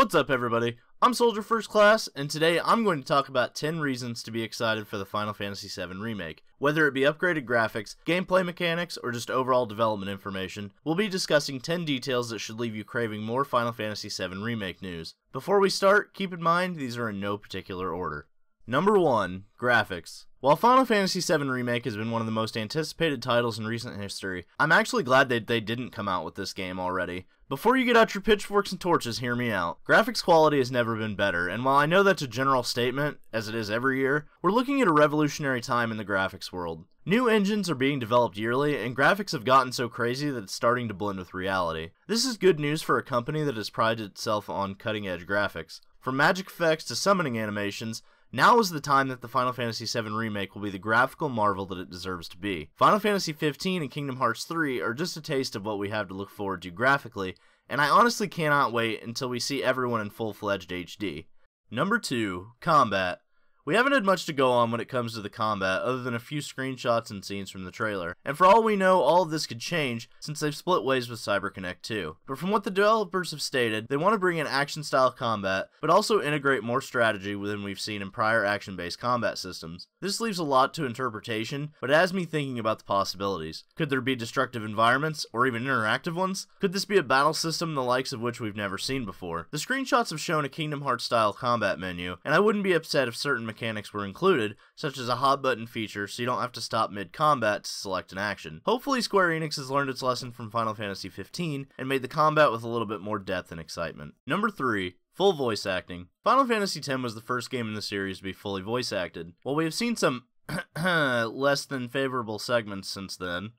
What's up, everybody? I'm Soldier First Class, and today I'm going to talk about 10 reasons to be excited for the Final Fantasy VII Remake. Whether it be upgraded graphics, gameplay mechanics, or just overall development information, we'll be discussing 10 details that should leave you craving more Final Fantasy VII Remake news. Before we start, keep in mind these are in no particular order. Number 1. Graphics. While Final Fantasy VII Remake has been one of the most anticipated titles in recent history, I'm actually glad that they didn't come out with this game already. Before you get out your pitchforks and torches, hear me out. Graphics quality has never been better, and while I know that's a general statement, as it is every year, we're looking at a revolutionary time in the graphics world. New engines are being developed yearly, and graphics have gotten so crazy that it's starting to blend with reality. This is good news for a company that has prided itself on cutting-edge graphics. From magic effects to summoning animations, now is the time that the Final Fantasy VII Remake will be the graphical marvel that it deserves to be. Final Fantasy 15 and Kingdom Hearts 3 are just a taste of what we have to look forward to graphically, and I honestly cannot wait until we see everyone in full-fledged HD. Number 2. Combat. We haven't had much to go on when it comes to the combat, other than a few screenshots and scenes from the trailer, and for all we know, all of this could change since they've split ways with CyberConnect 2. But from what the developers have stated, they want to bring in action-style combat, but also integrate more strategy than we've seen in prior action-based combat systems. This leaves a lot to interpretation, but it has me thinking about the possibilities. Could there be destructive environments, or even interactive ones? Could this be a battle system the likes of which we've never seen before? The screenshots have shown a Kingdom Hearts-style combat menu, and I wouldn't be upset if certain mechanics were included, such as a hot button feature so you don't have to stop mid-combat to select an action. Hopefully Square Enix has learned its lesson from Final Fantasy 15 and made the combat with a little bit more depth and excitement. Number 3. Full voice acting. Final Fantasy X was the first game in the series to be fully voice acted. While we have seen some less than favorable segments since then,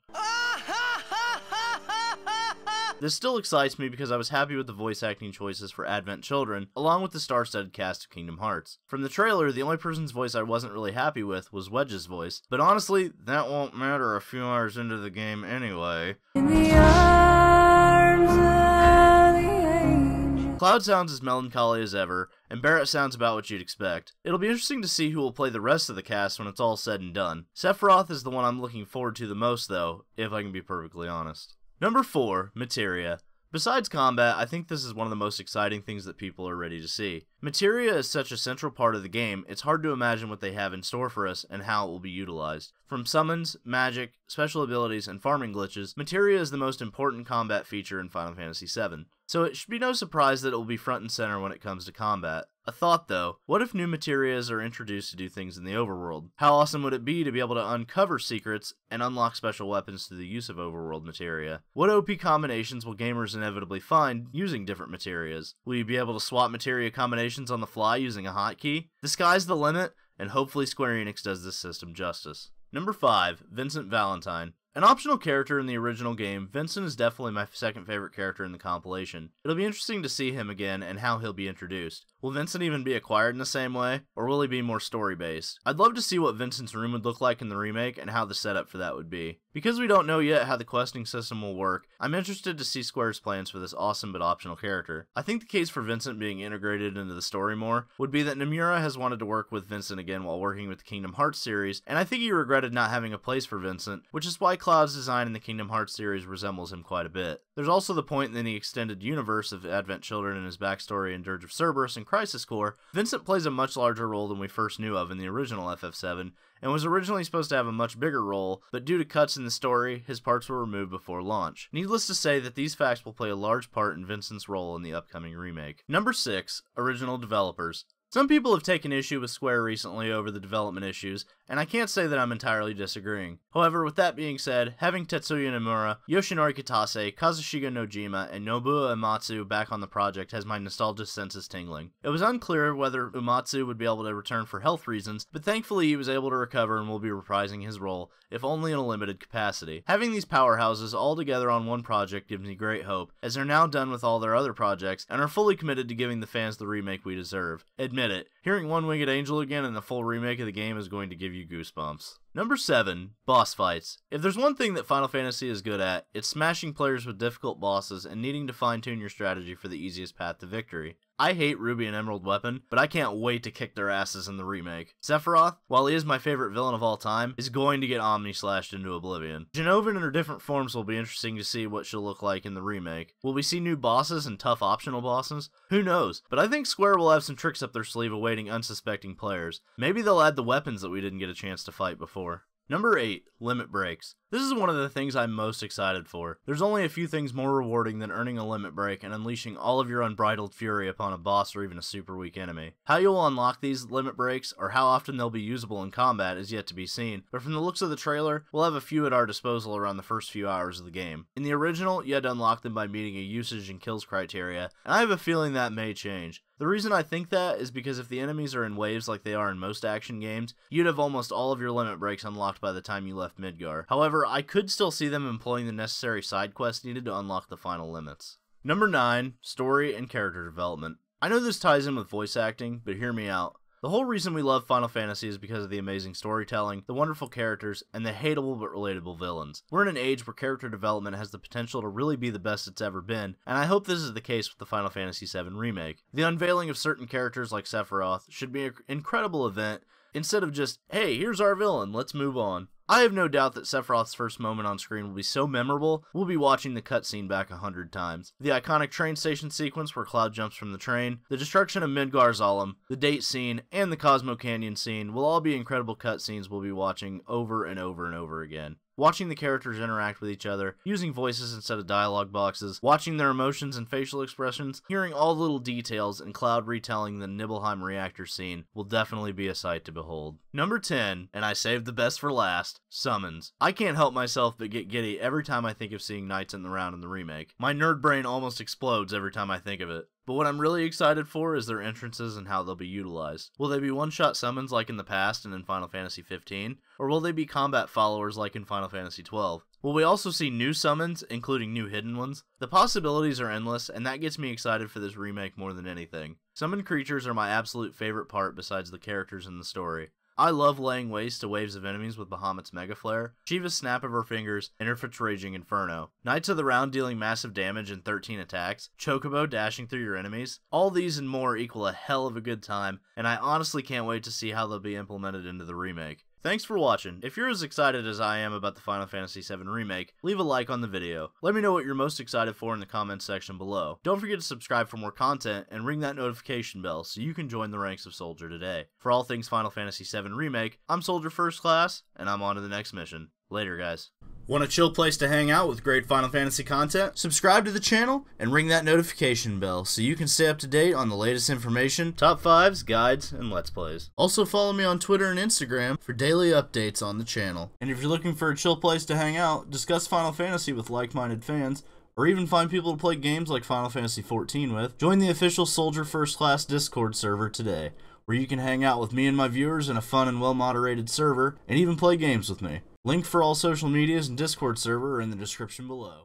this still excites me because I was happy with the voice acting choices for Advent Children, along with the star-studded cast of Kingdom Hearts. From the trailer, the only person's voice I wasn't really happy with was Wedge's voice, but honestly, that won't matter a few hours into the game anyway. In the arms of the angel. Cloud sounds as melancholy as ever, and Barrett sounds about what you'd expect. It'll be interesting to see who will play the rest of the cast when it's all said and done. Sephiroth is the one I'm looking forward to the most though, if I can be perfectly honest. Number 4. Materia. Besides combat, I think this is one of the most exciting things that people are ready to see. Materia is such a central part of the game, it's hard to imagine what they have in store for us and how it will be utilized. From summons, magic, special abilities, and farming glitches, Materia is the most important combat feature in Final Fantasy VII. So it should be no surprise that it will be front and center when it comes to combat. A thought though, what if new Materias are introduced to do things in the overworld? How awesome would it be to be able to uncover secrets and unlock special weapons through the use of overworld Materia? What OP combinations will gamers inevitably find using different Materias? Will you be able to swap Materia combinations on the fly using a hotkey? The sky's the limit, and hopefully Square Enix does this system justice. Number 5. Vincent Valentine. An optional character in the original game, Vincent is definitely my second favorite character in the compilation. It'll be interesting to see him again and how he'll be introduced. Will Vincent even be acquired in the same way, or will he be more story-based? I'd love to see what Vincent's room would look like in the remake and how the setup for that would be. Because we don't know yet how the questing system will work, I'm interested to see Square's plans for this awesome but optional character. I think the case for Vincent being integrated into the story more would be that Nomura has wanted to work with Vincent again while working with the Kingdom Hearts series, and I think he regretted not having a place for Vincent, which is why Cloud's design in the Kingdom Hearts series resembles him quite a bit. There's also the point in the extended universe of Advent Children and his backstory in Dirge of Cerberus and Crisis Core, Vincent plays a much larger role than we first knew of in the original FF7, and was originally supposed to have a much bigger role, but due to cuts in the story, his parts were removed before launch. Needless to say that these facts will play a large part in Vincent's role in the upcoming remake. Number 6. Original developers. Some people have taken issue with Square recently over the development issues, and I can't say that I'm entirely disagreeing. However, with that being said, having Tetsuya Nomura, Yoshinori Kitase, Kazushige Nojima, and Nobuo Uematsu back on the project has my nostalgia senses tingling. It was unclear whether Uematsu would be able to return for health reasons, but thankfully he was able to recover and will be reprising his role, if only in a limited capacity. Having these powerhouses all together on one project gives me great hope, as they're now done with all their other projects, and are fully committed to giving the fans the remake we deserve. Admit it, hearing One Winged Angel again in the full remake of the game is going to give you goosebumps. Number 7. Boss fights. If there's one thing that Final Fantasy is good at, it's smashing players with difficult bosses and needing to fine-tune your strategy for the easiest path to victory. I hate Ruby and Emerald Weapon, but I can't wait to kick their asses in the remake. Sephiroth, while he is my favorite villain of all time, is going to get omni-slashed into oblivion. Genovan in her different forms will be interesting to see what she'll look like in the remake. Will we see new bosses and tough optional bosses? Who knows, but I think Square will have some tricks up their sleeve awaiting unsuspecting players. Maybe they'll add the weapons that we didn't get a chance to fight before. Number 8, limit breaks. This is one of the things I'm most excited for. There's only a few things more rewarding than earning a limit break and unleashing all of your unbridled fury upon a boss or even a super weak enemy. How you'll unlock these limit breaks, or how often they'll be usable in combat, is yet to be seen, but from the looks of the trailer, we'll have a few at our disposal around the first few hours of the game. In the original, you had to unlock them by meeting a usage and kills criteria, and I have a feeling that may change. The reason I think that is because if the enemies are in waves like they are in most action games, you'd have almost all of your limit breaks unlocked by the time you left Midgar. However, I could still see them employing the necessary side quests needed to unlock the final limits. Number 9, story and character development. I know this ties in with voice acting, but hear me out. The whole reason we love Final Fantasy is because of the amazing storytelling, the wonderful characters, and the hateable but relatable villains. We're in an age where character development has the potential to really be the best it's ever been, and I hope this is the case with the Final Fantasy VII Remake. The unveiling of certain characters like Sephiroth should be an incredible event, instead of just, hey, here's our villain, let's move on. I have no doubt that Sephiroth's first moment on screen will be so memorable, we'll be watching the cutscene back 100 times. The iconic train station sequence where Cloud jumps from the train, the destruction of Midgar Zalem, the date scene, and the Cosmo Canyon scene will all be incredible cutscenes we'll be watching over and over and over again. Watching the characters interact with each other, using voices instead of dialogue boxes, watching their emotions and facial expressions, hearing all the little details, and Cloud retelling the Nibelheim reactor scene will definitely be a sight to behold. Number 10, and I saved the best for last, summons. I can't help myself but get giddy every time I think of seeing Knights in the Round in the remake. My nerd brain almost explodes every time I think of it. But what I'm really excited for is their entrances and how they'll be utilized. Will they be one-shot summons like in the past and in Final Fantasy XV? Or will they be combat followers like in Final Fantasy XII? Will we also see new summons, including new hidden ones? The possibilities are endless, and that gets me excited for this remake more than anything. Summoned creatures are my absolute favorite part besides the characters in the story. I love laying waste to waves of enemies with Bahamut's Mega Flare, Shiva's snap of her fingers, and Irfit's Raging Inferno, Knights of the Round dealing massive damage and 13 attacks, Chocobo dashing through your enemies. All these and more equal a hell of a good time, and I honestly can't wait to see how they'll be implemented into the remake. Thanks for watching. If you're as excited as I am about the Final Fantasy VII Remake, leave a like on the video. Let me know what you're most excited for in the comments section below. Don't forget to subscribe for more content and ring that notification bell so you can join the ranks of Soldier today. For all things Final Fantasy VII Remake, I'm Soldier First Class, and I'm on to the next mission. Later, guys. Want a chill place to hang out with great Final Fantasy content? Subscribe to the channel and ring that notification bell so you can stay up to date on the latest information, top 5s, guides, and Let's Plays. Also follow me on Twitter and Instagram for daily updates on the channel. And if you're looking for a chill place to hang out, discuss Final Fantasy with like-minded fans, or even find people to play games like Final Fantasy XIV with, join the official Soldier First Class Discord server today, where you can hang out with me and my viewers in a fun and well-moderated server, and even play games with me. Link for all social medias and Discord server are in the description below.